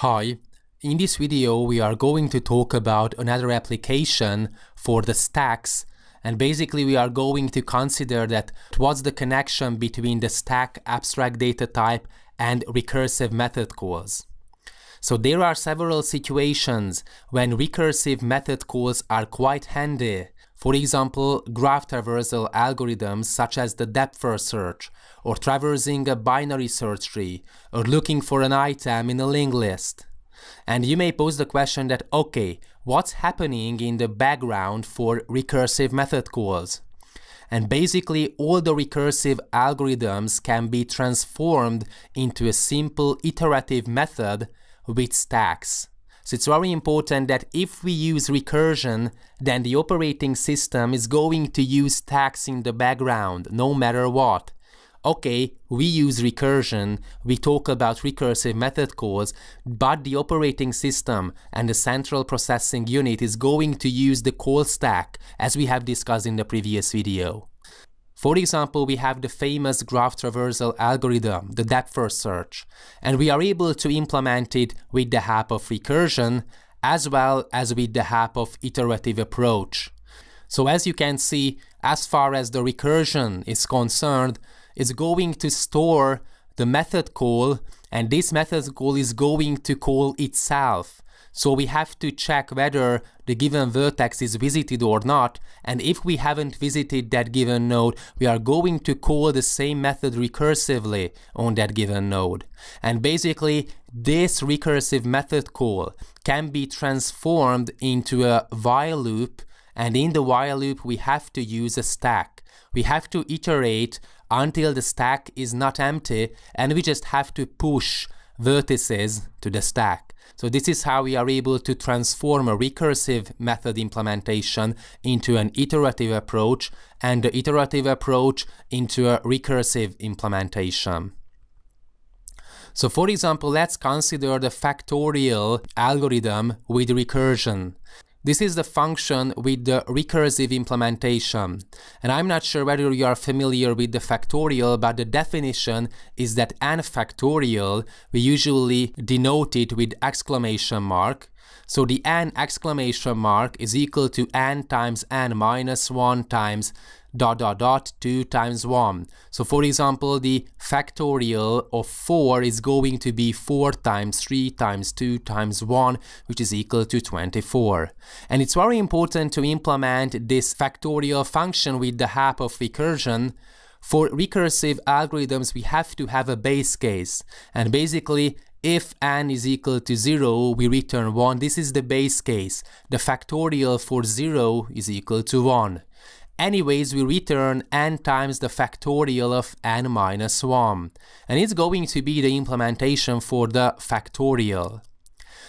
Hi, in this video we are going to talk about another application for the stacks, and basically we are going to consider that what's the connection between the stack abstract data type and recursive method calls. So there are several situations when recursive method calls are quite handy. For example, graph traversal algorithms such as the depth-first search, or traversing a binary search tree, or looking for an item in a linked list. And you may pose the question that, okay, what's happening in the background for recursive method calls? And basically all the recursive algorithms can be transformed into a simple iterative method with stacks. So it's very important that if we use recursion, then the operating system is going to use stacks in the background, no matter what. Okay, we use recursion, we talk about recursive method calls, but the operating system and the central processing unit is going to use the call stack, as we have discussed in the previous video. For example, we have the famous graph traversal algorithm, the depth-first search, and we are able to implement it with the help of recursion as well as with the help of iterative approach. So as you can see, as far as the recursion is concerned, it's going to store the method call, and this method call is going to call itself. So we have to check whether the given vertex is visited or not, and if we haven't visited that given node, we are going to call the same method recursively on that given node. And basically, this recursive method call can be transformed into a while loop, and in the while loop we have to use a stack. We have to iterate until the stack is not empty, and we just have to push vertices to the stack. So this is how we are able to transform a recursive method implementation into an iterative approach, and the iterative approach into a recursive implementation. So for example, let's consider the factorial algorithm with recursion. This is the function with the recursive implementation. And I'm not sure whether you are familiar with the factorial, but the definition is that n factorial, we usually denote it with exclamation mark. So the n exclamation mark is equal to n times n minus 1 times ... 2 times 1. So for example, the factorial of 4 is going to be 4 times 3 times 2 times 1, which is equal to 24. And it's very important to implement this factorial function with the help of recursion. For recursive algorithms, we have to have a base case. And basically, if n is equal to 0, we return 1. This is the base case. The factorial for 0 is equal to 1. Anyways, we return n times the factorial of n minus 1. And it's going to be the implementation for the factorial.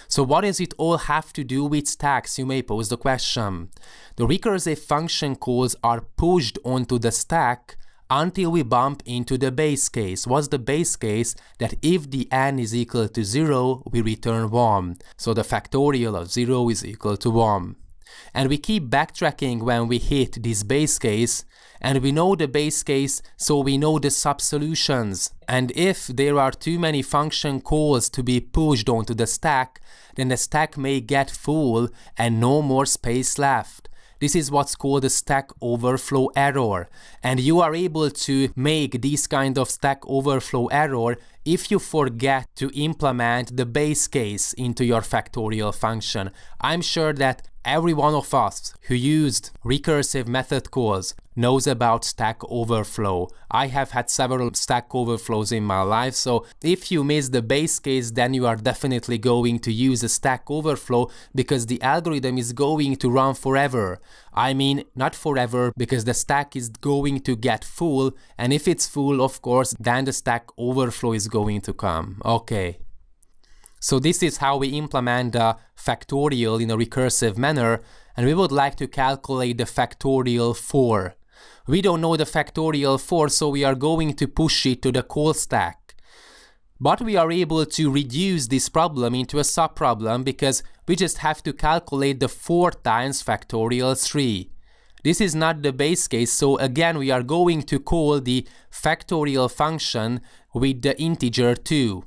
So what does it all have to do with stacks, you may pose the question. The recursive function calls are pushed onto the stack until we bump into the base case. What's the base case? That if the n is equal to 0, we return 1. So the factorial of 0 is equal to 1. And we keep backtracking when we hit this base case, and we know the base case, so we know the sub-solutions. And if there are too many function calls to be pushed onto the stack, then the stack may get full and no more space left. This is what's called a stack overflow error. And you are able to make this kind of stack overflow error if you forget to implement the base case into your factorial function. I'm sure that every one of us who used recursive method calls knows about stack overflow. I have had several stack overflows in my life, so if you miss the base case, then you are definitely going to use a stack overflow, because the algorithm is going to run forever. I mean, not forever, because the stack is going to get full, and if it's full, of course, then the stack overflow is going to come. Okay. So this is how we implement the factorial in a recursive manner, and we would like to calculate the factorial 4. We don't know the factorial 4, so we are going to push it to the call stack. But we are able to reduce this problem into a subproblem, because we just have to calculate the 4 times factorial 3. This is not the base case, so again we are going to call the factorial function with the integer 2.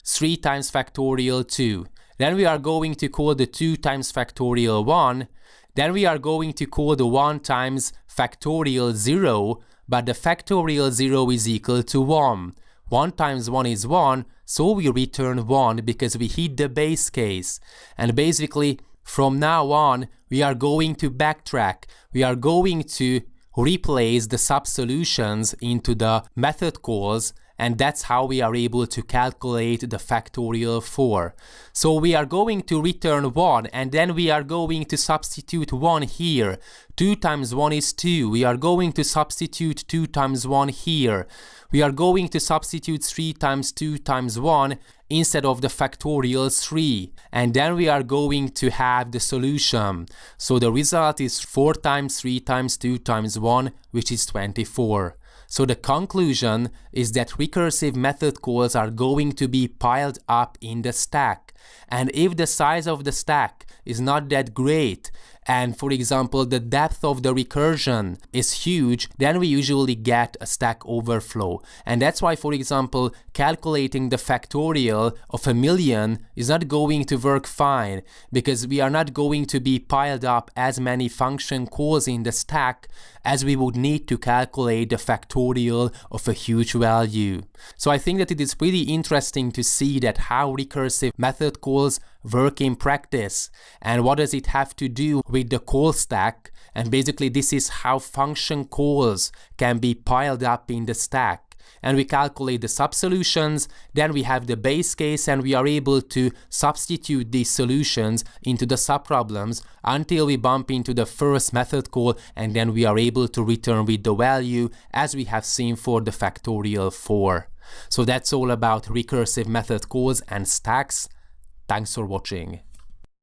3 times factorial 2. Then we are going to call the 2 times factorial 1. Then we are going to call the 1 times factorial 0, but the factorial 0 is equal to 1. 1 times 1 is 1, so we return 1 because we hit the base case. And basically, from now on, we are going to backtrack. We are going to replace the sub-solutions into the method calls, and that's how we are able to calculate the factorial 4. So we are going to return 1, and then we are going to substitute 1 here. 2 times 1 is 2. We are going to substitute 2 times 1 here. We are going to substitute 3 times 2 times 1 instead of the factorial 3. And then we are going to have the solution. So the result is 4 times 3 times 2 times 1, which is 24. So the conclusion is that recursive method calls are going to be piled up in the stack. And if the size of the stack is not that great, and for example the depth of the recursion is huge, then we usually get a stack overflow. And that's why, for example, calculating the factorial of 1,000,000 is not going to work fine, because we are not going to be piled up as many function calls in the stack as we would need to calculate the factorial of a huge value. So I think that it is pretty interesting to see that how recursive method calls work in practice, and what does it have to do with the call stack. And basically this is how function calls can be piled up in the stack. And we calculate the sub-solutions, then we have the base case, and we are able to substitute these solutions into the sub-problems until we bump into the first method call, and then we are able to return with the value as we have seen for the factorial 4. So that's all about recursive method calls and stacks. Thanks for watching.